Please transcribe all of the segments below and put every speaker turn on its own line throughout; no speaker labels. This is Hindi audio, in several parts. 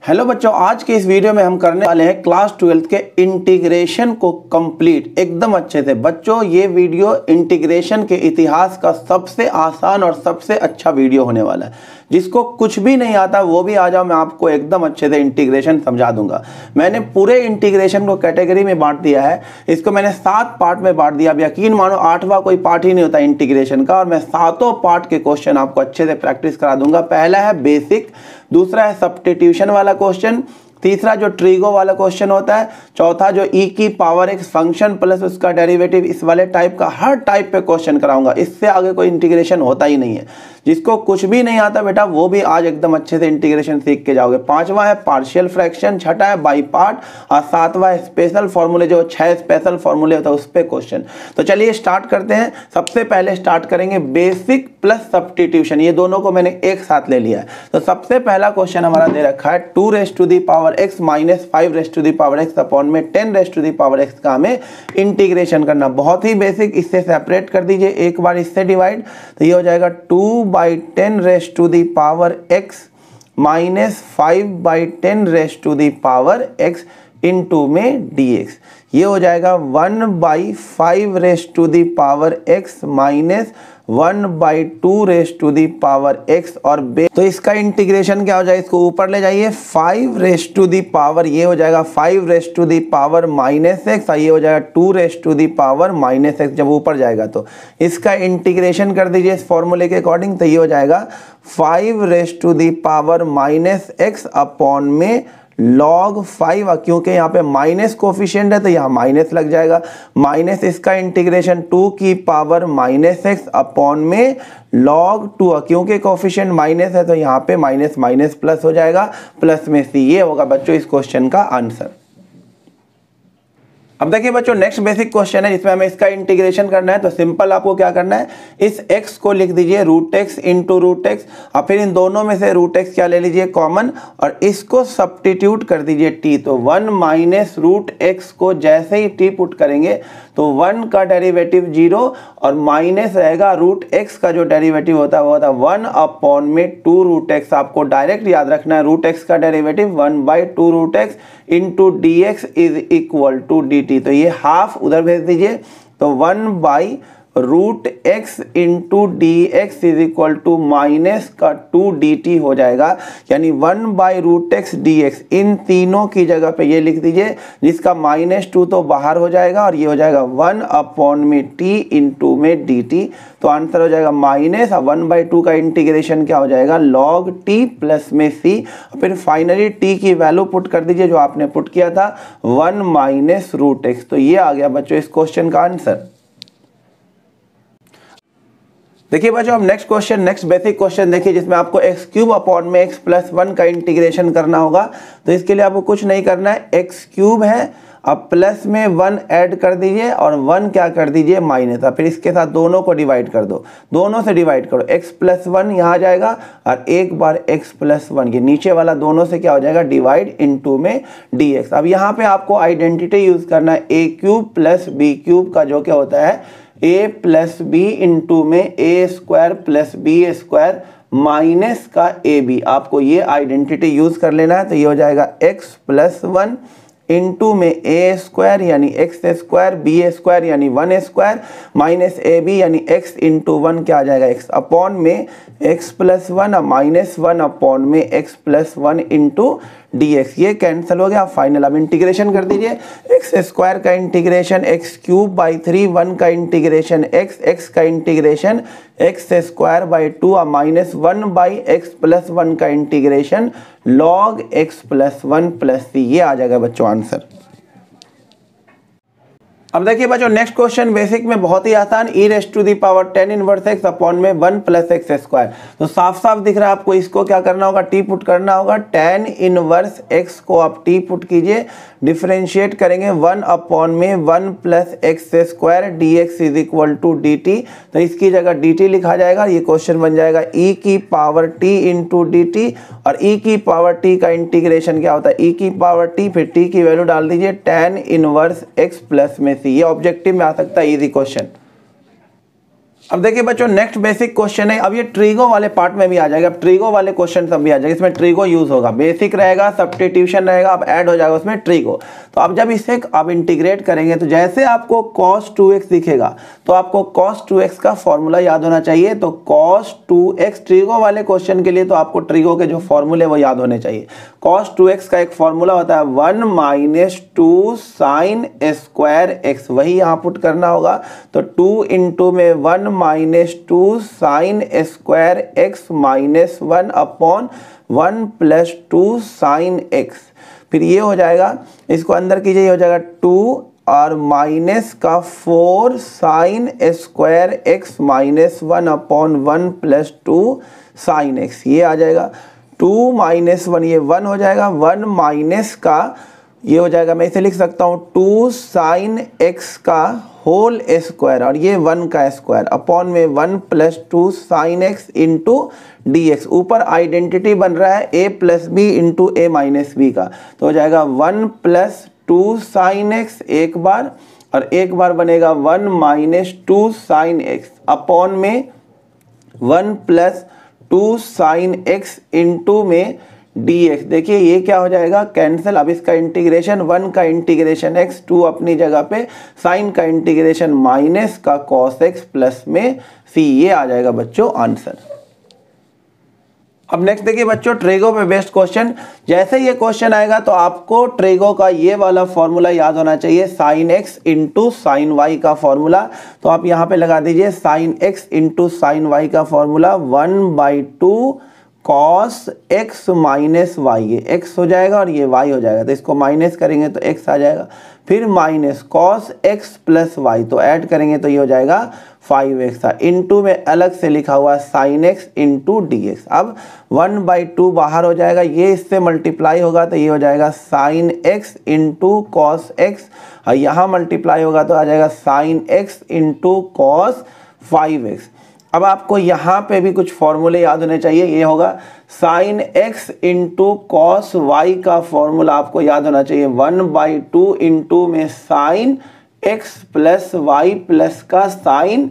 हेलो बच्चों, आज के इस वीडियो में हम करने वाले हैं क्लास 12 के इंटीग्रेशन को कंप्लीट एकदम अच्छे से। बच्चों, ये वीडियो इंटीग्रेशन के इतिहास का सबसे आसान और सबसे अच्छा वीडियो होने वाला है। जिसको कुछ भी नहीं आता वो भी आ जाओ, मैं आपको एकदम अच्छे से इंटीग्रेशन समझा दूंगा। मैंने पूरे इंटीग्रेशन को कैटेगरी में बांट दिया है। इसको मैंने 7 पार्ट में बांट दिया। अब यकीन मानो 8वां कोई पार्ट ही नहीं होता इंटीग्रेशन का, और मैं 7 पार्ट के क्वेश्चन आपको अच्छे से प्रैक्टिस करा दूंगा। पहला है बेसिक, दूसरा है सब्स्टिट्यूशन वाला क्वेश्चन, तीसरा जो ट्रिगो वाला क्वेश्चन होता है, चौथा जो e की पावर x फंक्शन प्लस उसका डेरिवेटिव, इस वाले टाइप का हर टाइप पे क्वेश्चन कराऊंगा। इससे आगे कोई इंटीग्रेशन होता ही नहीं है। जिसको कुछ भी नहीं आता बेटा वो भी आज एकदम अच्छे से इंटीग्रेशन सीख के जाओगे। 5वां है पार्शियल फ्रैक्शन, छठा है बाई पार्ट, और 7वां है स्पेशल फॉर्मूले, जो 6 स्पेशल फॉर्मूले होता है उस पे क्वेश्चन। तो चलिए स्टार्ट करते हैं। सबसे पहले स्टार्ट करेंगे बेसिक प्लस सब्स्टिट्यूशन, ये दोनों को मैंने एक साथ ले लिया है। तो सबसे पहला क्वेश्चन हमारा दे रखा है 2 raise to the power x minus 5 raise to the power x upon में 10 raise to the power x का हमें इंटीग्रेशन करना। बहुत ही बेसिक, इससे सेपरेट कर दीजिए, एक बार इससे डिवाइड, तो ये हो जाएगा 2/10 raise to the power x minus 5/10 raise to the power x into में dx। ये हो जाएगा 1/5 raise to the power x minus 1/2 raise to the power x और तो इसका इंटीग्रेशन क्या हो जाएगा, इसको ऊपर ले जाइए, 5 रेज़ टू दी पावर, ये हो जाएगा 5 raise to the power minus x, और ये हो जाएगा 2 raise to the power minus x। जब ऊपर जाएगा तो इसका इंटीग्रेशन कर दीजिए इस फॉर्मूले के अकॉर्डिंग, तो ये हो जाएगा 5 raise to the power minus x upon में log 5, क्योंकि यहाँ पे माइनस कोफिशिएंट है तो यहाँ माइनस लग जाएगा, माइनस इसका इंटीग्रेशन 2 की पावर माइनस x अपॉन में log 2, क्योंकि कोफिशिएंट माइनस है तो यहाँ पे माइनस माइनस प्लस हो जाएगा, प्लस में c। ये होगा बच्चों इस क्वेश्चन का आंसर। अब देखिए बच्चों, नेक्स्ट बेसिक क्वेश्चन है जिसमें हमें इसका इंटीग्रेशन करना है। तो सिंपल आपको क्या करना है, इस x को लिख दीजिए √x इंटू √x, और फिर इन दोनों में से √x क्या ले लीजिए कॉमन, और इसको सब्स्टिट्यूट कर दीजिए t। तो 1 माइनस √x को जैसे ही t पुट करेंगे तो 1 का डेरिवेटिव 0 और माइनस रहेगा √x का जो डेरिवेटिव होता है वो होता है 1 अपॉन में 2 √x। आपको डायरेक्ट याद रखना है √x का derivative 1/2 √x into dx is equal to dt। तो ये हाफ उधर भेज दीजिए, तो 1/√x into dx is equal to minus का 2 dt हो जाएगा, यानी 1/√x dx। इन तीनों की जगह पे ये लिख दीजिए, जिसका -2 तो बाहर हो जाएगा, और ये हो जाएगा 1 अपॉन में t इंटू में dt। तो आंसर हो जाएगा माइनस 1/2 का इंटीग्रेशन क्या हो जाएगा log t प्लस में c, और फिर फाइनली t की वैल्यू पुट कर दीजिए जो आपने पुट किया था 1 माइनस √x। तो ये आ गया बच्चों इस क्वेश्चन का आंसर। देखिए बच्चों, अब next question, next basic question देखिए, जिसमें आपको x³ अपॉन में x प्लस 1 का इंटीग्रेशन करना होगा। तो इसके लिए आपको कुछ नहीं करना है, x³ है, अब प्लस में 1 ऐड कर दीजिए और 1 क्या कर दीजिए माइनस, फिर इसके साथ दोनों को डिवाइड कर दो, दोनों से डिवाइड करो, x प्लस 1 यहाँ आ जाएगा, और एक बार x प्लस 1 ये नीचे वाला दोनों से क्या हो जाएगा डिवाइड इनटू में dx। अब यहाँ पे आपको आइडेंटिटी यूज करना है a³ प्लस b³ का, जो क्या होता है a प्लस बी इंटू में a² प्लस b² माइनस का ab। आपको ये आइडेंटिटी यूज कर लेना है। तो ये हो जाएगा x प्लस 1 इंटू में a² यानी x² b² यानी 1² माइनस ab यानी x इंटू 1 क्या आ जाएगा x अपॉन में x प्लस 1 माइनस 1 अपॉन में x प्लस 1 इंटू dx। ये कैंसिल हो गया। फाइनल अब इंटीग्रेशन कर दीजिए, x² का इंटीग्रेशन x³/3, 1 का इंटीग्रेशन x का इंटीग्रेशन x²/2 और माइनस 1/x प्लस 1 का integration log x plus 1 plus c। ये आ जाएगा बच्चों आंसर। अब देखिए बच्चों, नेक्स्ट क्वेश्चन बेसिक में बहुत ही आसान, e⁻10 इनवर्स x अपॉन में 1 प्लस x²। तो साफ साफ दिख रहा है आपको, इसको क्या करना होगा t पुट करना होगा, tan इनवर्स x को आप t पुट कीजिए, डिफरेंशिएट करेंगे 1 अपॉन में 1 plus x² dx is equal to dt। तो इसकी जगह dt लिखा जाएगा। ये क्वेश्चन बन जाएगा e की पावर t इंटू dt, और e की पावर t का इंटीग्रेशन क्या होता है e की पावर t, फिर t की वैल्यू डाल दीजिए tan इनवर्स x प्लस में c। ये ऑब्जेक्टिव में आ सकता है इजी क्वेश्चन। अब देखिए बच्चों नेक्स्ट बेसिक क्वेश्चन है। अब ये ट्रिगो वाले पार्ट में भी आ जाएगा। अब ट्रिगो वाले क्वेश्चन सब भी आ जाएगा। इसमें ट्रिगो यूज होगा, बेसिक रहेगा, सब्स्टिट्यूशन रहेगा, अब ऐड हो जाएगा उसमें ट्रिगो। तो अब जब इसे आप इंटीग्रेट करेंगे तो जैसे आपको cos 2x दिखेगा तो आपको cos 2x का फॉर्मूला याद होना चाहिए। तो cos 2x ट्रिगो वाले क्वेश्चन के लिए तो आपको ट्रिगो के जो फॉर्मूले वो याद होने चाहिए। cos 2x का एक फॉर्मूला होता है 1 माइनस 2 साइन स्क्वायर x, वही यहाँ पुट करना होगा। तो 2 इंटू में 1 minus 2 sine square x minus 1 upon 1 plus 2 sine x। फिर ये हो जाएगा, इसको अंदर कीजिए, ये हो जाएगा 2 और माइनस का 4 sine square x minus 1 upon 1 plus 2 sine x। ये आ जाएगा 2 माइनस 1, ये 1 हो जाएगा, 1 माइनस का ये हो जाएगा, मैं इसे लिख सकता हूँ 2 साइन x का होल स्क्वायर और ये 1 का स्क्वायर अपॉन में 1 plus 2 sine x into d x. ऊपर आइडेंटिटी बन रहा है a plus b into a minus b का, तो हो जाएगा 1 प्लस 2 साइन x एक बार और एक बार बनेगा 1 माइनस 2 साइन x अपॉन में 1 प्लस 2 साइन x इंटू में dx। देखिए ये क्या हो जाएगा, कैंसिल। अब इसका इंटीग्रेशन 1 का इंटीग्रेशन x, 2 अपनी जगह पे, साइन का इंटीग्रेशन माइनस का cos x प्लस में c। ये आ जाएगा बच्चों आंसर। अब नेक्स्ट देखिए बच्चों ट्रिगो पे बेस्ड क्वेश्चन। जैसे ये क्वेश्चन आएगा तो आपको ट्रिगो का ये वाला फॉर्मूला याद होना चाहिए, sine x into sine y का फॉर्मूला। तो आप यहाँ पे लगा दीजिए sine x into sine y का formula 1/2 cos x minus y. ये x हो जाएगा और ये y हो जाएगा, तो इसको माइनस करेंगे तो x आ जाएगा। फिर minus cos x plus y, तो ऐड करेंगे तो ये हो जाएगा 5x था। इंटू में अलग से लिखा हुआ sine x into d x. अब 1/2 बाहर हो जाएगा, ये इससे मल्टीप्लाई होगा तो ये हो जाएगा sine x into cos x, और यहाँ मल्टीप्लाई होगा तो आ जाएगा sine x into cos 5x। अब आपको यहाँ पे भी कुछ फॉर्मूले याद होने चाहिए। ये होगा sine x into cos y का फॉर्मूला आपको याद होना चाहिए 1/2 इंटू में sine x plus y plus का साइन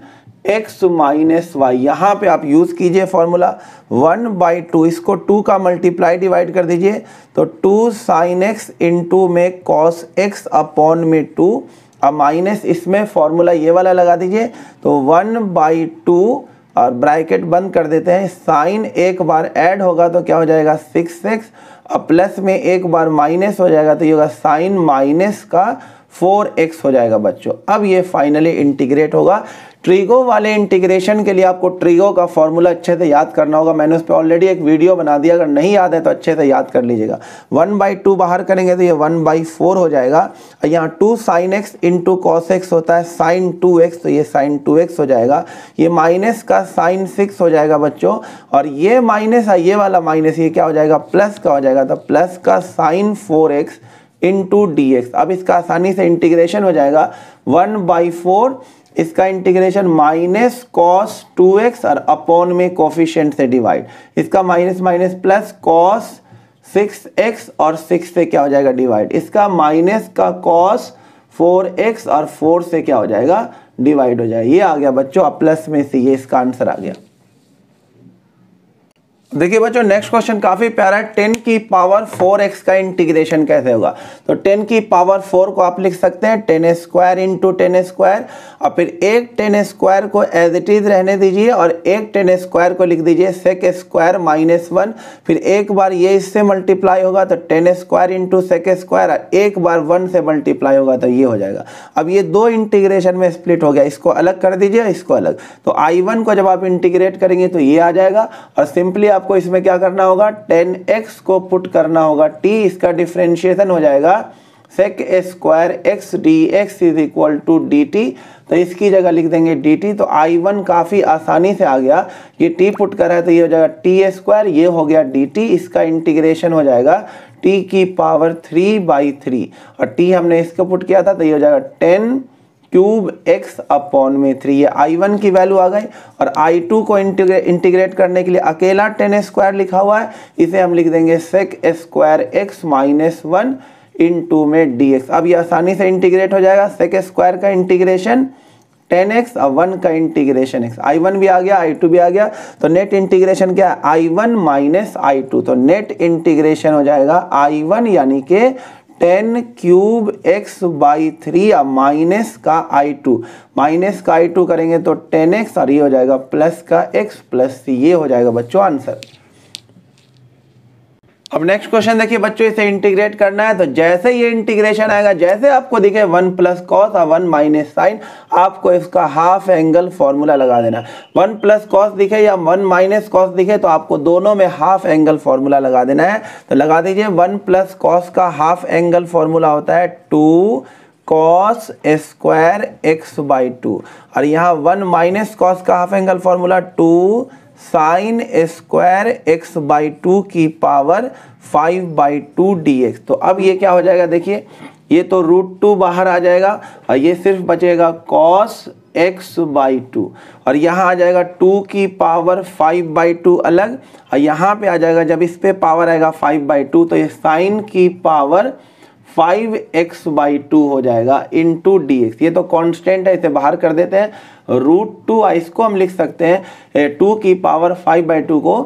x माइनस वाई। यहाँ पे आप यूज़ कीजिए फॉर्मूला 1/2, इसको 2 का मल्टीप्लाई डिवाइड कर दीजिए तो 2 साइन x इंटू में कॉस x अपॉन में 2। अब माइनस इसमें फॉर्मूला ये वाला लगा दीजिए तो 1/2 और ब्रैकेट बंद कर देते हैं। साइन एक बार ऐड होगा तो क्या हो जाएगा 6x, और प्लस में एक बार माइनस हो जाएगा तो ये होगा साइन माइनस का 4x हो जाएगा बच्चों। अब ये फाइनली इंटीग्रेट होगा। ट्रिगो वाले इंटीग्रेशन के लिए आपको ट्रिगो का फॉर्मूला अच्छे से याद करना होगा। मैंने उस पर ऑलरेडी एक वीडियो बना दिया, अगर नहीं याद है तो अच्छे से याद कर लीजिएगा। 1/2 बाहर करेंगे तो ये 1/4 हो जाएगा, और यहाँ 2 sine x into cos x होता है साइन 2x, तो ये साइन 2x हो जाएगा। ये माइनस का साइन 6 हो जाएगा बच्चों, और ये माइनस है, ये वाला माइनस, ये क्या हो जाएगा प्लस का हो जाएगा, तो प्लस का sign 4x into d x. अब इसका आसानी से इंटीग्रेशन हो जाएगा 1/4, इसका इंटीग्रेशन माइनस कॉस 2x और अपॉन में कोफिशिएंट से डिवाइड, इसका minus minus plus cos 6x और 6 से क्या हो जाएगा डिवाइड, इसका माइनस का कॉस 4x और 4 से क्या हो जाएगा डिवाइड हो जाएगा। ये आ गया बच्चों, अब प्लस में से ये इसका आंसर आ गया। देखिए बच्चों नेक्स्ट क्वेश्चन काफी प्यारा है। 10 की पावर 4x का इंटीग्रेशन कैसे होगा। तो 10 की पावर 4 को आप लिख सकते हैं 10 स्क्वायर इंटू 10 स्क्वायर, और फिर एक 10 स्क्वायर को एज इट इज रहने दीजिए और एक 10 स्क्वायर को लिख दीजिए सेक स्क्वायर माइनस 1। फिर एक बार ये इससे मल्टीप्लाई होगा तो 10 स्क्वायर इंटू सेक स्क्वायर, एक बार 1 से मल्टीप्लाई होगा तो ये हो जाएगा। अब ये दो इंटीग्रेशन में स्प्लिट हो गया, इसको अलग कर दीजिए, इसको अलग। तो I1 को जब आप इंटीग्रेट करेंगे तो ये आ जाएगा, और सिंपली आपको इसमें क्या करना होगा 10x को पुट करना होगा t, इसका डिफरेंशिएशन हो जाएगा sec square x dx is equal to dt, तो इसकी जगह लिख देंगे dt। तो I1 काफी आसानी से आ गया, ये t पुट कर रहा है तो ये हो जाएगा t स्क्वायर, ये हो गया dt, इसका इंटीग्रेशन हो जाएगा t की पावर 3/3, और t हमने इसको पुट किया था तो ये हो जाएगा 10 क्यूब x अपॉन में 3। ये I1 की वैल्यू आ गई, और I2 को इंटीग्रेट करने के लिए अकेला 10 स्क्वायर लिखा हुआ है, इसे हम लिख देंगे sec square x minus 1 into में dx। अब ये आसानी से इंटीग्रेट हो जाएगा, सेक स्क्वायर का इंटीग्रेशन 10x और 1 का इंटीग्रेशन x, I1 भी आ गया I2 भी आ गया, तो नेट इंटीग्रेशन क्या है I1 माइनस I2, तो नेट इंटीग्रेशन हो जाएगा I1 यानी कि 10 क्यूब x बाई 3 या माइनस का I2 करेंगे तो 10x और ये हो जाएगा प्लस का x प्लस c, ये हो जाएगा बच्चों आंसर। अब नेक्स्ट क्वेश्चन देखिए बच्चों, इसे इंटीग्रेट करना है तो जैसे ये इंटीग्रेशन आएगा, जैसे आपको दिखे 1 प्लस कॉस और 1 माइनस साइन, आपको इसका हाफ एंगल फॉर्मूला लगा देना। 1 प्लस कॉस दिखे या 1 माइनस कॉस दिखे तो आपको दोनों में हाफ एंगल फॉर्मूला लगा देना है। तो लगा दीजिए, 1 प्लस कॉस का हाफ एंगल फॉर्मूला होता है 2 कॉस स्क्वायर x बाई 2, और यहाँ 1 माइनस कॉस का half angle formula 2 sine square x by 2 की पावर 5 बाई 2 dx। तो अब ये क्या हो जाएगा, देखिए ये तो √2 बाहर आ जाएगा और ये सिर्फ बचेगा cos x बाई 2, और यहाँ आ जाएगा 2 की पावर 5 बाई 2 अलग, और यहाँ पे आ जाएगा जब इस पे पावर आएगा 5 बाई 2 तो ये साइन की पावर 5x बाई 2 हो जाएगा इंटू dx। ये तो कांस्टेंट है, इसे बाहर कर देते हैं, √2, इसको हम लिख सकते हैं 2 की पावर 5 बाई 2 को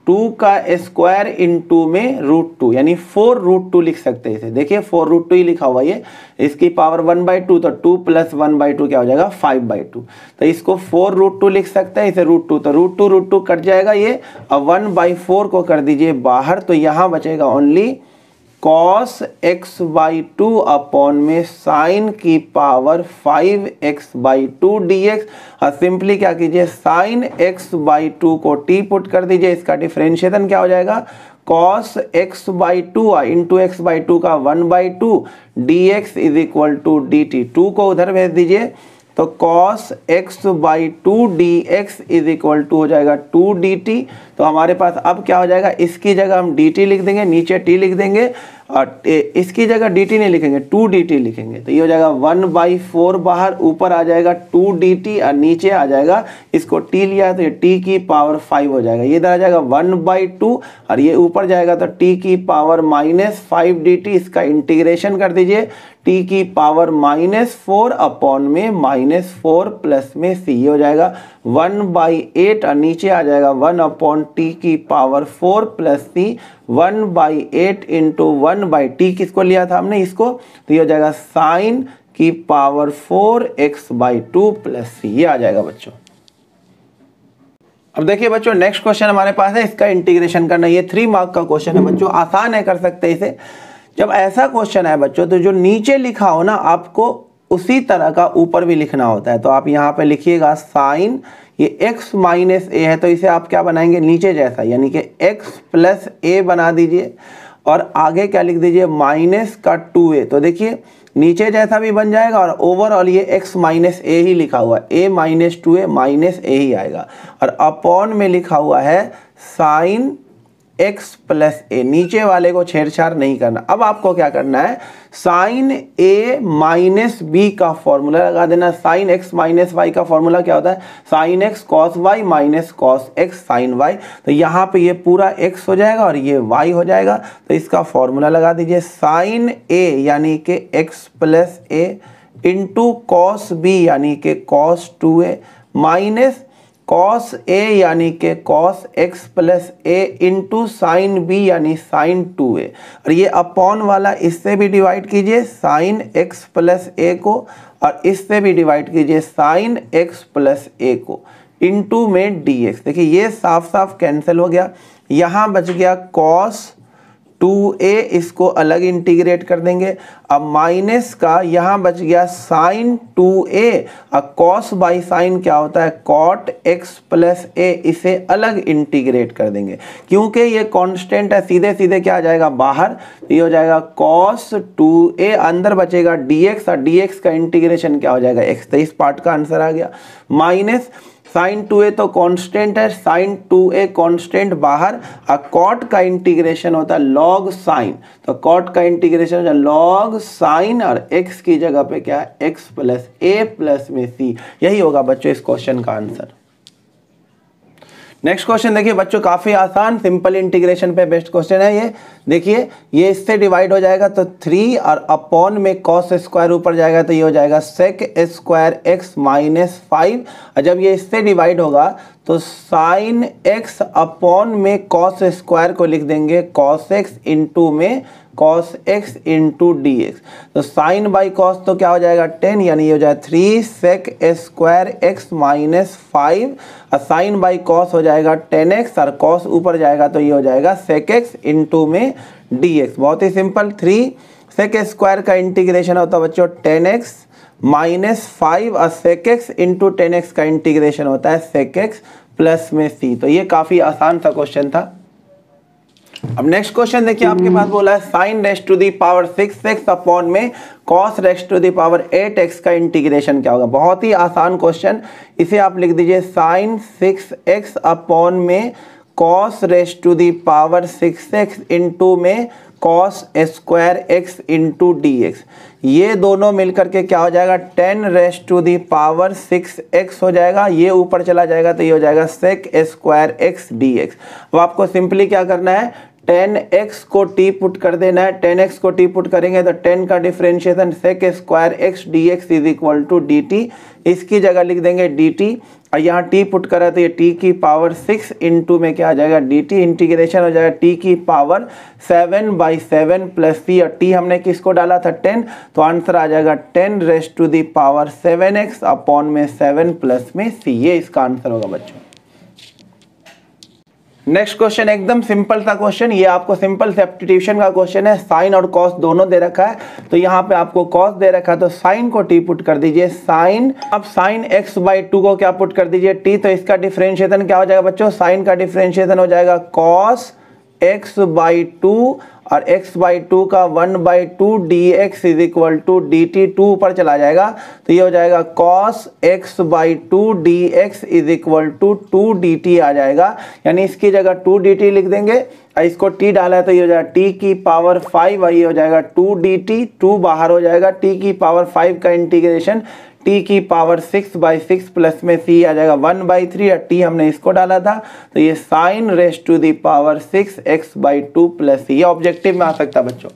2 का स्क्वायर इंटू में √2 यानी 4√2 लिख सकते हैं इसे। देखिए 4√2 ही लिखा हुआ ये, इसकी पावर 1 बाई 2 तो 2 प्लस 1 बाई 2 क्या हो जाएगा 5 बाई 2, तो इसको 4√2 लिख सकते हैं, इसे √2 तो √2 कट जाएगा ये, और 1 बाई 4 को कर दीजिए बाहर, तो यहाँ बचेगा only cos x by 2 upon में साइन की पावर 5x बाई 2 dx, और सिंपली क्या कीजिए साइन x बाई 2 को t पुट कर दीजिए, इसका डिफरेंशिएशन क्या हो जाएगा cos x by 2 into x by 2 का 1 by 2 dx is equal to dt, 2 को उधर भेज दीजिए तो cos x by 2 dx is equal to हो जाएगा 2 dt। तो हमारे पास अब क्या हो जाएगा, इसकी जगह हम dt लिख देंगे, नीचे t लिख देंगे, और इसकी जगह dt नहीं लिखेंगे 2 dt लिखेंगे, तो ये हो जाएगा 1 बाई 4 बाहर, ऊपर आ जाएगा 2 dt और नीचे आ जाएगा, इसको t लिया है तो ये t की पावर 5 हो जाएगा, ये इधर आ जाएगा 1 बाई 2 और ये ऊपर जाएगा तो t की पावर माइनस 5 dt, इसका इंटीग्रेशन कर दीजिए t की पावर -4 अपॉन में -4 प्लस में c, ये हो जाएगा 1 बाई 8 और नीचे आ जाएगा 1 अपॉन t की power 4 plus c, 1 by 8 into 1 by t किसको लिया था हमने इसको, तो ये हो जाएगा साइन की power 4x by 2 plus c, ये आ जाएगा बच्चों। अब देखिए बच्चों नेक्स्ट क्वेश्चन हमारे पास है, इसका इंटीग्रेशन करना, ये 3 मार्क का क्वेश्चन है बच्चों, आसान है, कर सकते हैं इसे। जब ऐसा क्वेश्चन है बच्चों तो जो नीचे लिखा हो ना आपको उसी तरह का ऊपर भी लिखना होता है, तो आप यहाँ पे लिखिएगा साइन, ये x माइनस ए है तो इसे आप क्या बनाएंगे नीचे जैसा, यानी कि x प्लस ए बना दीजिए, और आगे क्या लिख दीजिए माइनस का 2a, तो देखिए नीचे जैसा भी बन जाएगा और ओवरऑल ये x माइनस ए ही लिखा हुआ है, a माइनस 2a माइनस ए ही आएगा, और अपॉन में लिखा हुआ है साइन x प्लस ए, नीचे वाले को छेड़छाड़ नहीं करना। अब आपको क्या करना है, साइन a माइनस बी का फॉर्मूला लगा देना। साइन x माइनस वाई का फॉर्मूला क्या होता है, sine x cos y minus cos x sine y, तो यहाँ पे ये पूरा x हो जाएगा और ये y हो जाएगा, तो इसका फॉर्मूला लगा दीजिए साइन a यानी कि x प्लस ए इंटू कॉस b यानी कि cos 2a minus cos a यानी कि कॉस x प्लस ए इंटू साइन b यानी साइन 2a, और ये अपॉन वाला इससे भी डिवाइड कीजिए साइन x प्लस ए को, और इससे भी डिवाइड कीजिए साइन x प्लस ए को, इंटू में dx। देखिए ये साफ साफ कैंसिल हो गया, यहाँ बच गया कॉस 2a, इसको अलग इंटीग्रेट कर देंगे, अब माइनस का यहाँ बच गया साइन 2a, अब कॉस बाई साइन क्या होता है कॉट x प्लस ए, इसे अलग इंटीग्रेट कर देंगे, क्योंकि ये कांस्टेंट है सीधे सीधे क्या आ जाएगा बाहर, तो ये हो जाएगा कॉस 2a, अंदर बचेगा dx और dx का इंटीग्रेशन क्या हो जाएगा x, तो इस पार्ट का आंसर आ गया, माइनस साइन 2a तो कांस्टेंट है, साइन 2a कांस्टेंट बाहर, और कॉट का इंटीग्रेशन होता है लॉग साइन, तो कॉट का इंटीग्रेशन होता है लॉग साइन, और x की जगह पे क्या है x प्लस ए प्लस में c, यही होगा बच्चों इस क्वेश्चन का आंसर। नेक्स्ट क्वेश्चन देखिए बच्चों, काफी आसान सिंपल इंटीग्रेशन पे बेस्ड क्वेश्चन है ये। देखिए ये इससे डिवाइड हो जाएगा तो 3 और अपॉन में कॉस स्क्वायर ऊपर जाएगा तो ये हो जाएगा सेक स्क्वायर एक्स माइनस 5। और जब ये इससे डिवाइड होगा तो साइन एक्स अपॉन में कॉस स्क्वायर को लिख देंगे कॉस एक्स इंटू में cos x into d x. तो साइन बाई कॉस तो क्या हो जाएगा 10, यानी ये हो जाएगा 3 सेक स्क्वायर एक्स माइनस 5 और साइन बाई कॉस हो जाएगा 10x और कॉस ऊपर जाएगा तो ये हो जाएगा सेक एक्स इंटू में डी एक्स। बहुत ही सिंपल। 3 सेक स्क्वायर का इंटीग्रेशन होता है बच्चों 10x माइनस 5 और सेक एक्स इंटू 10x का इंटीग्रेशन होता है सेक एक्स प्लस में c। तो ये काफी आसान सा क्वेश्चन था। अब नेक्स्ट क्वेश्चन देखिए, आपके पास बोला है sine raised to the power 6x upon में cos raised to the power 8x का इंटीग्रेशन क्या होगा। बहुत ही आसान क्वेश्चन, इसे आप लिख दीजिए साइन 6x अपॉन में cos raised to the power 6x into में cos square x into d x. ये दोनों मिलकर के क्या हो जाएगा 10 raised to the power 6x हो जाएगा। ये ऊपर चला जाएगा तो ये हो जाएगा sec square x d x. अब आपको सिंपली क्या करना है 10x को t पुट कर देना है। 10x को t पुट करेंगे तो 10 का differentiation sec square x dx is equal to dt। इसकी जगह लिख देंगे dt और यहाँ t पुट करा तो ये t की पावर 6 इंटू में क्या आ जाएगा dt। इंटीग्रेशन हो जाएगा t की पावर 7/7 प्लस c और t हमने किसको डाला था 10, तो आंसर आ जाएगा 10 raised to the power 7x upon में 7 प्लस में c। ये इसका आंसर होगा बच्चों। नेक्स्ट क्वेश्चन एकदम सिंपल सा क्वेश्चन, ये आपको सिंपल सब्स्टिट्यूशन का क्वेश्चन है। साइन और कॉस दोनों दे रखा है तो यहाँ पे आपको कॉस दे रखा है तो साइन को t पुट कर दीजिए साइन। अब साइन x/2 को क्या पुट कर दीजिए t। तो इसका डिफरेंशिएशन क्या हो जाएगा बच्चों, साइन का डिफरेंशिएशन हो जाएगा कॉस x/2 और x/2 का 1/2 dx is equal to dt। 2 ऊपर चला जाएगा तो ये हो जाएगा cos x/2 dx is equal to 2 dt आ जाएगा। यानी इसकी जगह 2 dt लिख देंगे और इसको t डाला है तो ये हो जाएगा t की पावर 5 और ये हो जाएगा 2 dt। 2 बाहर हो जाएगा, t की पावर 5 का इंटीग्रेशन t की पावर 6/6 प्लस में c आ जाएगा 1/3 और t हमने इसको डाला था तो ये sine raised to the power 6x/2 plus c। ये ऑब्जेक्टिव में आ सकता है बच्चों।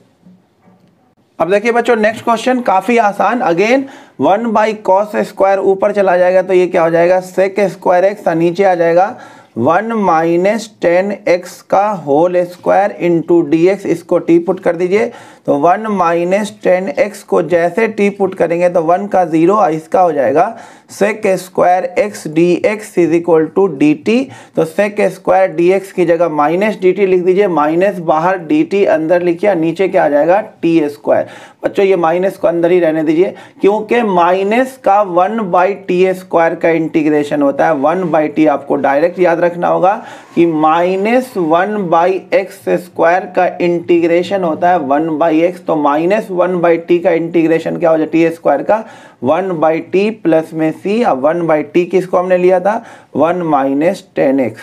अब देखिए बच्चों नेक्स्ट क्वेश्चन काफी आसान। अगेन 1/cos स्क्वायर ऊपर चला जाएगा तो ये क्या हो जाएगा सेक स्क्वायर x और नीचे आ जाएगा 1 माइनस 10x का whole square into d x. इसको t पुट कर दीजिए तो 1 माइनस 10x को जैसे t पुट करेंगे तो 1 का 0 और इसका हो जाएगा sec square x d x is equal to d t. तो सेक स्क्वायर डी एक्स की जगह माइनस डी टी लिख दीजिए, माइनस बाहर डी टी अंदर लिखिए, नीचे क्या आ जाएगा टी स्क्वायर। बच्चों ये माइनस को अंदर ही रहने दीजिए क्योंकि माइनस का 1/t² का इंटीग्रेशन होता है। 1/t आपको डायरेक्ट याद रखना होगा कि -1/x² का इंटीग्रेशन होता है 1/x। तो -1/t का इंटीग्रेशन क्या हो जाए t² का 1/t प्लस में c। अब 1/t किसको हमने लिया था 1 माइनस 10x।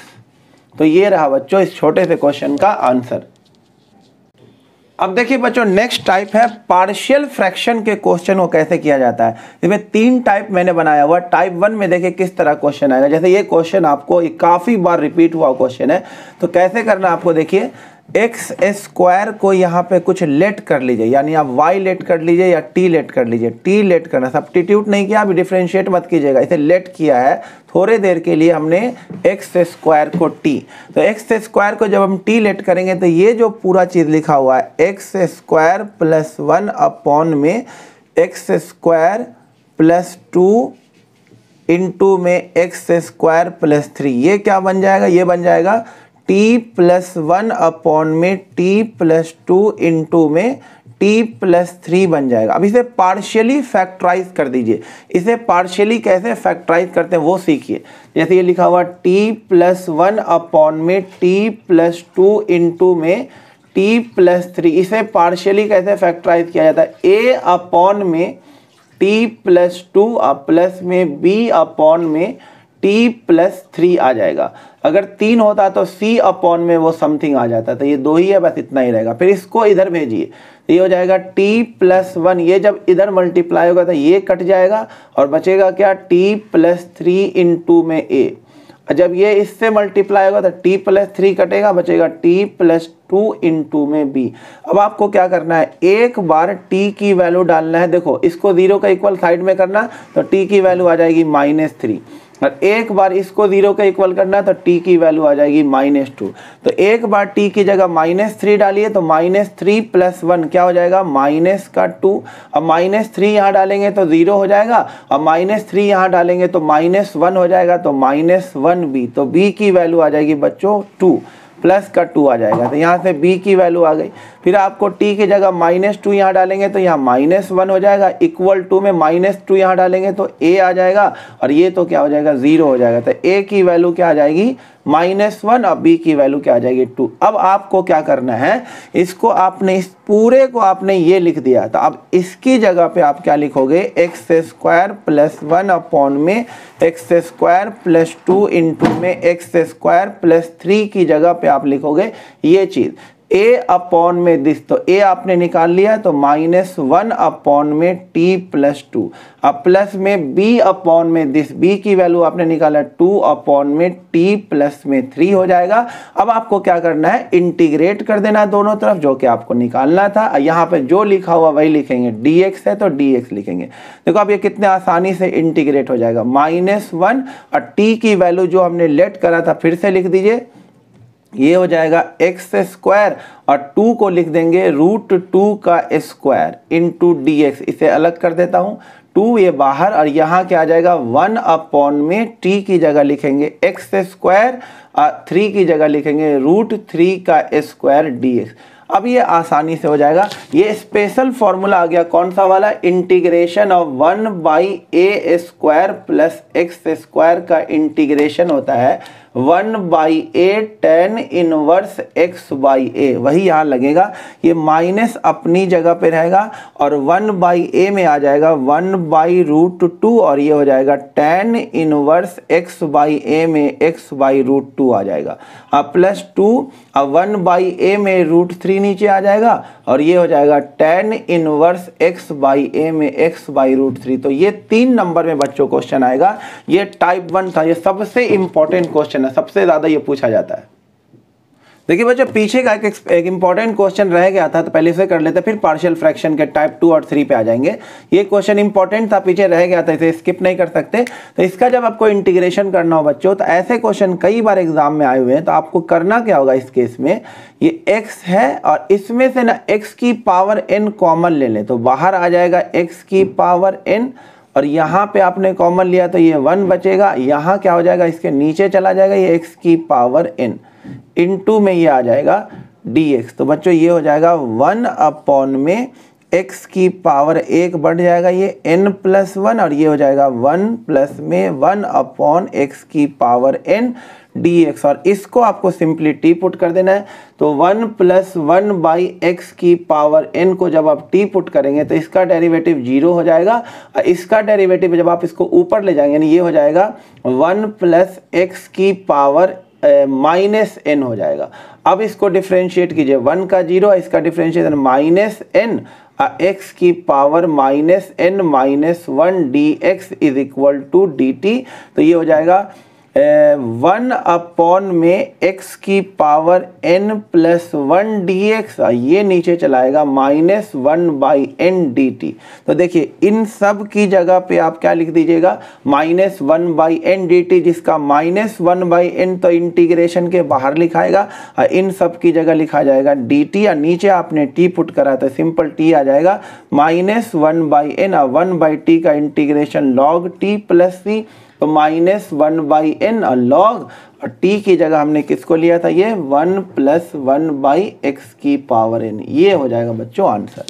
तो ये रहा बच्चों इस छोटे से क्वेश्चन का आंसर। अब देखिए बच्चों नेक्स्ट टाइप है पार्शियल फ्रैक्शन के क्वेश्चन को कैसे किया जाता है। इसमें 3 टाइप मैंने बनाया हुआ। टाइप 1 में देखिए किस तरह क्वेश्चन आएगा। जैसे ये क्वेश्चन आपको काफी बार रिपीट हुआ क्वेश्चन है तो कैसे करना आपको देखिए एक्स स्क्वायर को यहाँ पे कुछ लेट कर लीजिए, यानी आप y लेट कर लीजिए या t लेट कर लीजिए। t लेट करना, सब्स्टिट्यूट नहीं किया, अभी डिफरेंशिएट मत कीजिएगा, इसे लेट किया है थोड़े देर के लिए हमने एक्स स्क्वायर को t। तो एक्स स्क्वायर को जब हम t लेट करेंगे तो ये जो पूरा चीज़ लिखा हुआ है एक्स स्क्वायर प्लस 1 अपॉन में एक्स स्क्वायर प्लस 2 इंटू में एक्स स्क्वायर प्लस 3, ये क्या बन जाएगा, ये बन जाएगा t प्लस 1 अपॉन में t प्लस 2 इंटू में t प्लस 3 बन जाएगा। अब इसे पार्शियली फैक्टराइज कर दीजिए। इसे पार्शियली कैसे फैक्टराइज करते हैं वो सीखिए। जैसे ये लिखा हुआ t प्लस 1 अपॉन में t प्लस 2 इंटू में t प्लस 3, इसे पार्शियली कैसे फैक्टराइज किया जाता है a अपॉन में t प्लस 2 प्लस में b अपॉन में t प्लस 3 आ जाएगा। अगर 3 होता तो c अपॉन में वो समथिंग आ जाता, तो ये 2 ही है, बस इतना ही रहेगा। फिर इसको इधर भेजिए, ये हो जाएगा t प्लस 1, ये जब इधर मल्टीप्लाई होगा तो ये कट जाएगा और बचेगा क्या t प्लस 3 इंटू में a। जब ये इससे मल्टीप्लाई होगा तो t+3 कटेगा, बचेगा t+2 इंटू में b। अब आपको क्या करना है, एक बार t की वैल्यू डालना है। देखो इसको 0 का इक्वल साइड में करना तो t की वैल्यू आ जाएगी -3, और एक बार इसको 0 का इक्वल करना है तो t की वैल्यू आ जाएगी -2। तो एक बार t की जगह -3 डालिए तो -3 + 1 क्या हो जाएगा, -2। अब -3 यहाँ डालेंगे तो 0 हो जाएगा, और -3 यहाँ डालेंगे तो -1 हो जाएगा, तो -1b। तो b की वैल्यू आ जाएगी बच्चों 2, प्लस का 2 आ जाएगा, तो यहाँ से b की वैल्यू आ गई। फिर आपको t की जगह -2 यहाँ डालेंगे तो यहाँ -1 हो जाएगा, इक्वल टू में -2 यहाँ डालेंगे तो a आ जाएगा, और ये तो क्या हो जाएगा, 0 हो जाएगा। तो a की वैल्यू क्या आ जाएगी, -1, और b की वैल्यू क्या आ जाएगी, 2। अब आपको क्या करना है, इसको आपने इस पूरे को आपने ये लिख दिया, तो अब इसकी जगह पे आप क्या लिखोगे, x² + 1 अपॉन में x² + 2 इंटू में x² + 3 की जगह पे आप लिखोगे ये चीज़ a अपॉन में दिस। तो a आपने निकाल लिया तो -1 अपॉन में t+2, अब प्लस में b अपॉन में दिस, b की वैल्यू आपने निकाला 2 अपॉन में t+3 हो जाएगा। अब आपको क्या करना है, इंटीग्रेट कर देना दोनों तरफ, जो कि आपको निकालना था। यहाँ पे जो लिखा हुआ वही लिखेंगे, dx है तो dx लिखेंगे। देखो अब ये कितने आसानी से इंटीग्रेट हो जाएगा, -1 और t की वैल्यू जो हमने लेट करा था फिर से लिख दीजिए, ये हो जाएगा x² और 2 को लिख देंगे √2 का स्क्वायर इंटू dx। इसे अलग कर देता हूँ, 2 ये बाहर, और यहाँ क्या आ जाएगा, 1 अपॉन में t की जगह लिखेंगे x² और 3 की जगह लिखेंगे √3 का स्क्वायर dx। अब ये आसानी से हो जाएगा। ये स्पेशल फॉर्मूला आ गया, कौन सा वाला, integration of 1/a² plus x² का इंटीग्रेशन होता है 1/a tan इनवर्स x/a। वही यहाँ लगेगा, ये माइनस अपनी जगह पे रहेगा और 1/a में आ जाएगा 1/√2, और ये हो जाएगा tan इनवर्स x/a में x/√2 आ जाएगा। अब +2, अब 1/a में √3 नीचे आ जाएगा, और ये हो जाएगा tan इनवर्स x/a में x/√3। तो ये 3 नंबर में बच्चों क्वेश्चन आएगा। ये टाइप 1 था, ये सबसे इंपॉर्टेंट क्वेश्चन है, सबसे ज्यादा ये पूछा जाता है। देखिए बच्चों पीछे का एक इंपॉर्टेंट क्वेश्चन रह गया था, तो पहले इसे कर लेते हैं, फिर पार्शियल फ्रैक्शन के टाइप 2 और 3 पे आ जाएंगे। ये क्वेश्चन इंपॉर्टेंट था, पीछे रह गया था, इसे स्किप नहीं कर सकते। तो इसका जब आपको इंटीग्रेशन करना हो बच्चों, तो ऐसे क्वेश्चन कई बार एग्जाम में आए हुए हैं। तो आपको करना क्या होगा इस केस में, ये x है और इसमें से ना x की पावर n कॉमन ले लें, तो बाहर आ जाएगा x की पावर n, और यहाँ पे आपने कॉमन लिया तो ये 1 बचेगा। यहाँ क्या हो जाएगा, इसके नीचे चला जाएगा ये x की पावर n, इनटू में ये आ जाएगा dx। तो बच्चों ये हो जाएगा 1 अपॉन में x की पावर 1 बढ़ जाएगा ये n+1, और ये हो जाएगा 1 प्लस में 1 अपॉन x की पावर n dx। और इसको आपको सिंपली t पुट कर देना है। तो 1 + 1/x की पावर n को जब आप t पुट करेंगे तो इसका डेरिवेटिव 0 हो जाएगा, और इसका डेरिवेटिव जब आप इसको ऊपर ले जाएंगे, यानी ये हो जाएगा 1 + x की पावर -n हो जाएगा। अब इसको डिफ्रेंशिएट कीजिए, 1 का 0, इसका डिफ्रेंशिएशन -n, x की power -n -1 dx is equal to dt। तो ये हो जाएगा 1 अपॉन में x की पावर n+1 dx, ये नीचे चलाएगा -1/n dt। तो देखिए इन सब की जगह पे आप क्या लिख दीजिएगा, -1/n dt, जिसका -1/n तो इंटीग्रेशन के बाहर लिखाएगा, और इन सब की जगह लिखा जाएगा dt, और नीचे आपने t पुट करा तो सिंपल t आ जाएगा -1/n, और 1/t का इंटीग्रेशन log t + c, तो -1/n और log, और t की जगह हमने किसको लिया था, ये 1 + 1/x की पावर n। ये हो जाएगा बच्चों आंसर।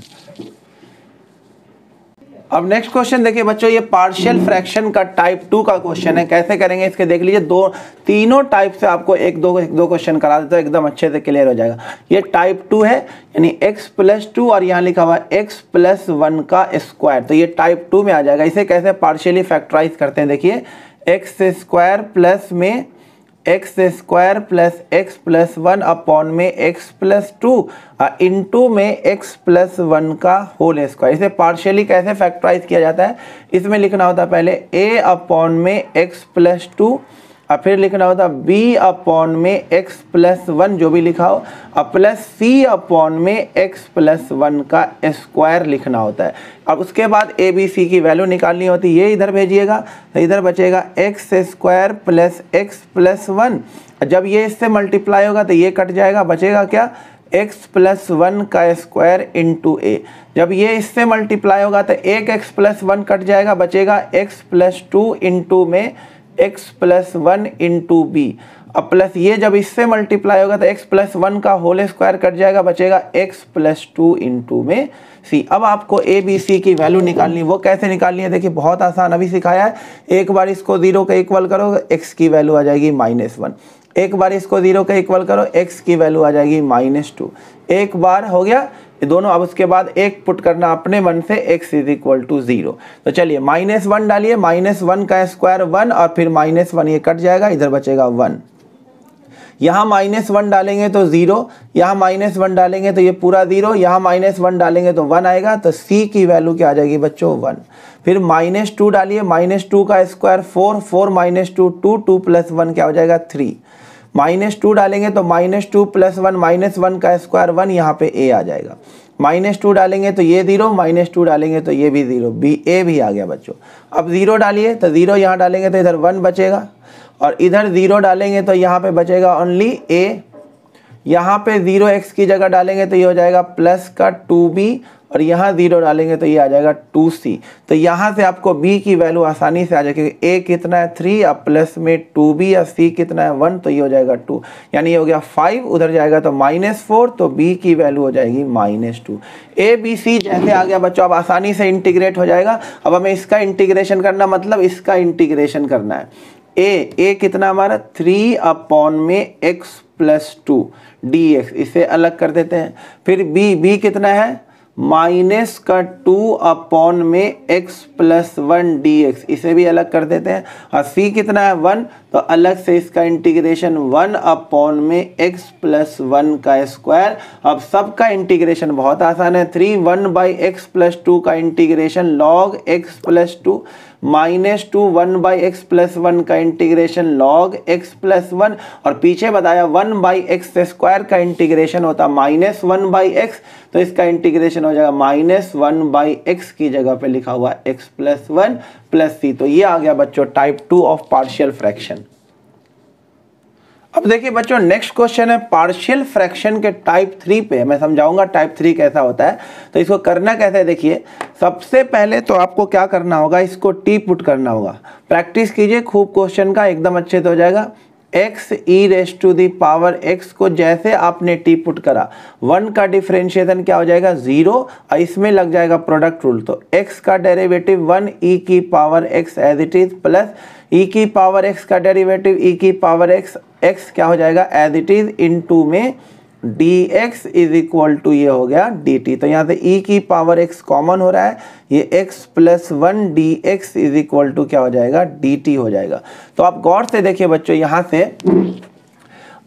अब नेक्स्ट क्वेश्चन देखिए बच्चों, ये पार्शियल फ्रैक्शन का टाइप 2 का क्वेश्चन है। कैसे करेंगे इसके देख लीजिए, तीनों टाइप से आपको एक दो क्वेश्चन करा देते हैं, एकदम अच्छे से क्लियर हो जाएगा। ये टाइप 2 है, यानी x+2 और यहाँ लिखा हुआ x+1 का स्क्वायर, तो ये टाइप 2 में आ जाएगा। इसे कैसे पार्शियली फैक्टराइज करते हैं, देखिए x² प्लस में x² प्लस x+1 अपॉन में x+2 इंटू में x+1 का होल स्क्वायर। इसे पार्शियली कैसे फैक्टराइज किया जाता है, इसमें लिखना होता है पहले a अपॉन में x+2 और फिर लिखना होता b अपॉन में x प्लस 1 जो भी लिखा हो, और प्लस c अपॉन में x प्लस 1 का स्क्वायर लिखना होता है। अब उसके बाद a b c की वैल्यू निकालनी होती है, ये इधर भेजिएगा तो इधर बचेगा x square plus x plus 1। जब ये इससे मल्टीप्लाई होगा तो ये कट जाएगा, बचेगा क्या, x प्लस 1 का स्क्वायर इंटू a। जब ये इससे मल्टीप्लाई होगा तो एक x प्लस 1 कट जाएगा, बचेगा x प्लस 2 इंटू में x प्लस 1 इंटू b। अब प्लस ये जब इससे मल्टीप्लाई होगा तो x प्लस 1 का होल स्क्वायर कट जाएगा, बचेगा x प्लस 2 इंटू में c। अब आपको a b c की वैल्यू निकालनी, वो कैसे निकालनी है देखिए, बहुत आसान, अभी सिखाया है। एक बार इसको 0 का इक्वल करो, x की वैल्यू आ जाएगी -1। एक बार इसको 0 का इक्वल करो, x की वैल्यू आ जाएगी -2। एक बार हो गया ये दोनों। अब उसके बाद एक पुट करना अपने मन से, x इज इक्वल टू 0। तो चलिए -1 डालिए, -1 का स्क्वायर 1 और फिर -1 ये कट जाएगा, इधर बचेगा 1। यहाँ -1 डालेंगे तो 0, यहाँ -1 डालेंगे तो ये पूरा 0, यहाँ -1 डालेंगे तो 1 आएगा। तो c की वैल्यू क्या आ जाएगी बच्चों, 1। फिर -2 डालिए, -2 का स्क्वायर 4, 4 -2 2, 2 प्लस 1 क्या हो जाएगा 3। -2 डालेंगे तो -2 प्लस 1, -1 का स्क्वायर 1, यहाँ पे a आ जाएगा। -2 डालेंगे तो ये 0, -2 डालेंगे तो ये भी 0, a भी आ गया बच्चों। अब 0 डालिए तो 0 यहाँ डालेंगे तो इधर 1 बचेगा, और इधर 0 डालेंगे तो यहाँ पे बचेगा ओनली a। यहाँ पे 0x की जगह डालेंगे तो ये हो जाएगा प्लस का 2b, और यहाँ 0 डालेंगे तो ये आ जाएगा 2c। तो यहाँ से आपको b की वैल्यू आसानी से आ जाएगी, क्योंकि a कितना है 3 और प्लस में 2b, या c कितना है 1, तो ये हो जाएगा 2, यानी ये हो गया 5, उधर जाएगा तो -4, तो b की वैल्यू हो जाएगी -2। a b c जैसे आ गया बच्चों, अब आसानी से इंटीग्रेट हो जाएगा। अब हमें इसका इंटीग्रेशन करना, मतलब इसका इंटीग्रेशन करना है। a कितना हमारा 3 अपॉन में x प्लस 2 dx, इसे अलग कर देते हैं। फिर b कितना है -2 अपॉन में x प्लस 1 dx, इसे भी अलग कर देते हैं। और c कितना है 1, तो अलग से इसका इंटीग्रेशन 1 अपॉन में x प्लस 1 का स्क्वायर। अब सबका इंटीग्रेशन बहुत आसान है, 3 1/x प्लस 2 का integration log x plus 2, -2 1/x plus 1 का इंटीग्रेशन log x प्लस 1, और पीछे बताया 1/x स्क्वायर का इंटीग्रेशन होता -1/x, तो इसका इंटीग्रेशन हो जाएगा -1/x की जगह पे लिखा हुआ x प्लस 1 प्लस c। तो ये आ गया बच्चों टाइप 2 ऑफ पार्शियल फ्रैक्शन। अब देखिए बच्चों नेक्स्ट क्वेश्चन है पार्शियल फ्रैक्शन के टाइप 3 पे। मैं समझाऊंगा टाइप 3 कैसा होता है। तो इसको करना कैसे है देखिए, सबसे पहले तो आपको क्या करना होगा, इसको टी पुट करना होगा। प्रैक्टिस कीजिए खूब क्वेश्चन का, एकदम अच्छे से हो जाएगा। x e⁻x को जैसे आपने टी पुट करा, 1 का डिफरेंशिएशन क्या हो जाएगा 0, और इसमें लग जाएगा प्रोडक्ट रूल। तो x का derivative 1 e⁻x as it is, plus e⁻x का डेरिवेटिव e⁻x x क्या हो जाएगा एज इट इज, इनटू में dx इज इक्वल टू ये हो गया dt। तो यहाँ से e⁻x कॉमन हो रहा है, ये x plus 1 dx is equal to क्या हो जाएगा dt हो जाएगा। तो आप गौर से देखिए बच्चों, यहाँ से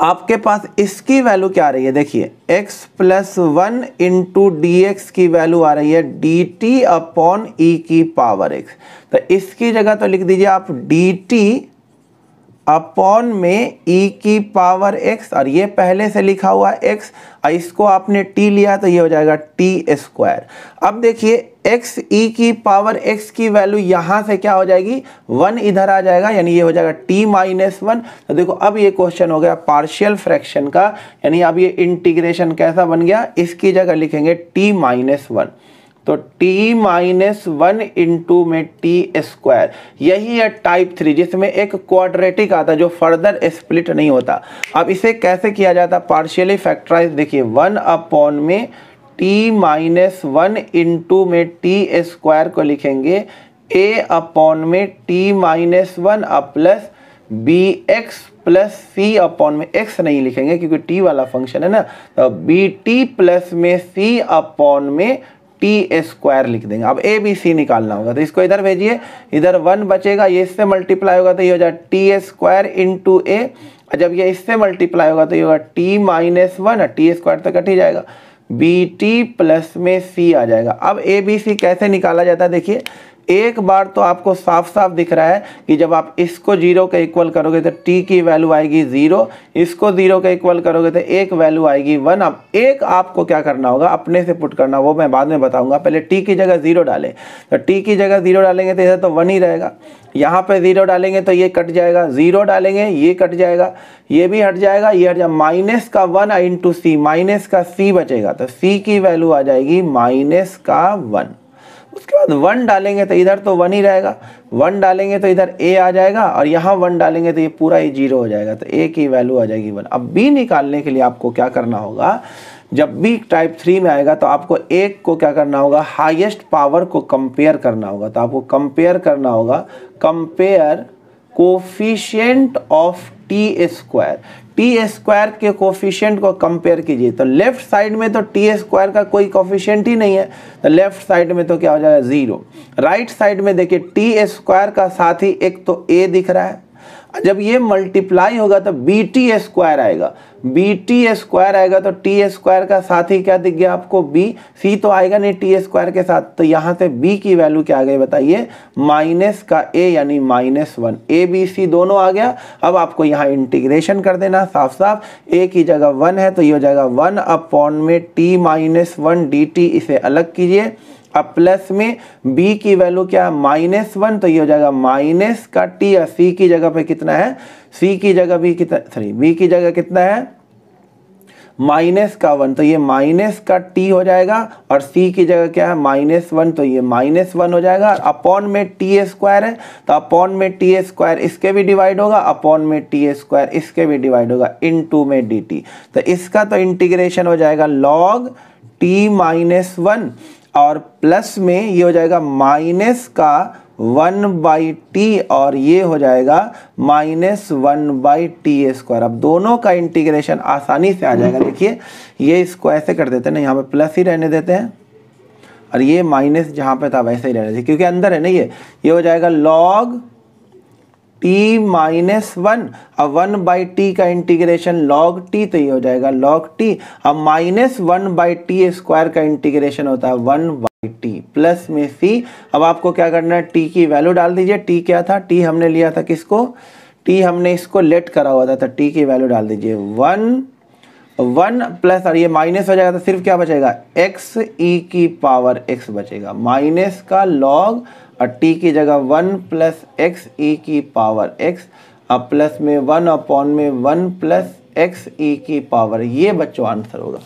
आपके पास इसकी वैल्यू क्या आ रही है देखिए, x प्लस 1 इंटू dx की वैल्यू आ रही है dt अपॉन e⁻x। तो इसकी जगह तो लिख दीजिए आप dt अपॉन में e⁻x, और ये पहले से लिखा हुआ है x, और इसको आपने t लिया तो ये हो जाएगा t स्क्वायर। अब देखिए x e⁻x की वैल्यू यहाँ से क्या हो जाएगी 1 इधर आ जाएगा, यानी ये हो जाएगा t-1। तो देखो अब ये क्वेश्चन हो गया पार्शियल फ्रैक्शन का, यानी अब ये इंटीग्रेशन कैसा बन गया, इसकी जगह लिखेंगे t-1। तो t-1 इंटू में t स्क्वायर, यही है टाइप 3 जिसमें एक क्वाड्रेटिक आता है जो फर्दर स्प्लिट नहीं होता। अब इसे कैसे किया जाता है पार्शियली फैक्टराइज, देखिए 1 अपॉन में t-1 इंटू में t स्क्वायर को लिखेंगे a अपॉन में t-1 plus bx plus c upon में x नहीं लिखेंगे क्योंकि t वाला फंक्शन है ना, तो bt प्लस में c अपॉन में टी स्क्वायर लिख देंगे। अब ए बी सी निकालना होगा, तो इसको इधर भेजिए, इधर 1 बचेगा, ये इससे मल्टीप्लाई होगा तो ये हो जाएगा टी स्क्वायर इंटू ए, और जब ये इससे मल्टीप्लाई होगा तो ये होगा t-1, टी स्क्वायर तो कट ही जाएगा, बी टी प्लस में सी आ जाएगा। अब ए बी सी कैसे निकाला जाता है देखिए, एक बार तो आपको साफ साफ दिख रहा है कि जब आप इसको 0 के इक्वल करोगे तो t की वैल्यू आएगी 0, इसको 0 के इक्वल करोगे तो एक वैल्यू आएगी 1। अब एक आपको क्या करना होगा, अपने से पुट करना, वो मैं बाद में बताऊंगा। पहले t की जगह 0 डालें, तो t की जगह 0 डालेंगे तो इधर तो 1 ही रहेगा। यहाँ पे 0 डालेंगे तो ये कट जाएगा, 0 डालेंगे ये कट जाएगा, ये भी हट जाएगा, ये हट जाएगा। माइनस का 1 इंटू सी, माइनस का c बचेगा, तो c की वैल्यू आ जाएगी माइनस का 1। उसके बाद 1 डालेंगे तो इधर तो 1 ही रहेगा, 1 डालेंगे तो इधर a आ जाएगा, और यहाँ 1 डालेंगे तो ये पूरा ही 0 हो जाएगा, तो a की वैल्यू आ जाएगी 1। अब b निकालने के लिए आपको क्या करना होगा, जब b टाइप 3 में आएगा तो आपको एक को क्या करना होगा, हाईएस्ट पावर को कंपेयर करना होगा। तो आपको कंपेयर करना होगा, compare coefficient of T square. T square के कोफिशिएंट को कंपेयर कीजिए, तो लेफ्ट साइड में तो टी स्क्वायर का कोई कोफिशिएंट ही नहीं है, तो लेफ्ट साइड में तो क्या हो जाएगा 0। राइट साइड में देखिए टी स्क्वायर का साथ ही एक तो a दिख रहा है, जब ये मल्टीप्लाई होगा तो बी टी स्क्वायर आएगा, बी टी स्क्वायर आएगा तो टी स्क्वायर का साथ ही क्या दिख गया आपको, बी। सी तो आएगा नहीं टी स्क्वायर के साथ, तो यहाँ से बी की वैल्यू क्या आ गई बताइए, माइनस का ए यानी -1। ए बी सी दोनों आ गया। अब आपको यहाँ इंटीग्रेशन कर देना साफ साफ, ए की जगह 1 है तो ये हो जाएगा 1 अपॉन में t -1 dt, इसे अलग कीजिए। अब प्लस में b की वैल्यू क्या है -1, तो ये हो जाएगा माइनस का t, और c की जगह पे कितना है, c की जगह भी कितना, सॉरी b की जगह कितना है -1, तो ये माइनस का t हो जाएगा, और c की जगह क्या है -1, तो ये -1 हो जाएगा। अपॉन में टी स्क्वायर है तो अपॉन में टी स्क्वायर इसके भी डिवाइड होगा, अपॉन में टी स्क्वायर इसके भी डिवाइड होगा, इनटू में dt। तो इसका तो इंटीग्रेशन हो जाएगा log t -1, और प्लस में ये हो जाएगा माइनस का 1/t, और ये हो जाएगा -1/t स्क्वायर। अब दोनों का इंटीग्रेशन आसानी से आ जाएगा। देखिए ये इसको ऐसे कर देते हैं ना, यहाँ पे प्लस ही रहने देते हैं, और ये माइनस जहाँ पे था वैसे ही रहने देते, क्योंकि अंदर है ना ये हो जाएगा log t -1। अब 1/t का इंटीग्रेशन log t, तो ये हो जाएगा log t। अब -1/t स्क्वायर का इंटीग्रेशन होता है 1/t, प्लस में c। अब आपको क्या करना है, t की वैल्यू डाल दीजिए। t क्या था, t हमने लिया था किसको, t हमने इसको लेट करा हुआ था, तो t की वैल्यू डाल दीजिए 1 प्लस, और ये माइनस हो जाएगा तो सिर्फ क्या बचेगा, x e की पावर x बचेगा, माइनस का log, और t की जगह 1 प्लस x e की पावर x, अब प्लस में 1 अपॉन में 1 प्लस x e की पावर। ये बच्चों आंसर होगा।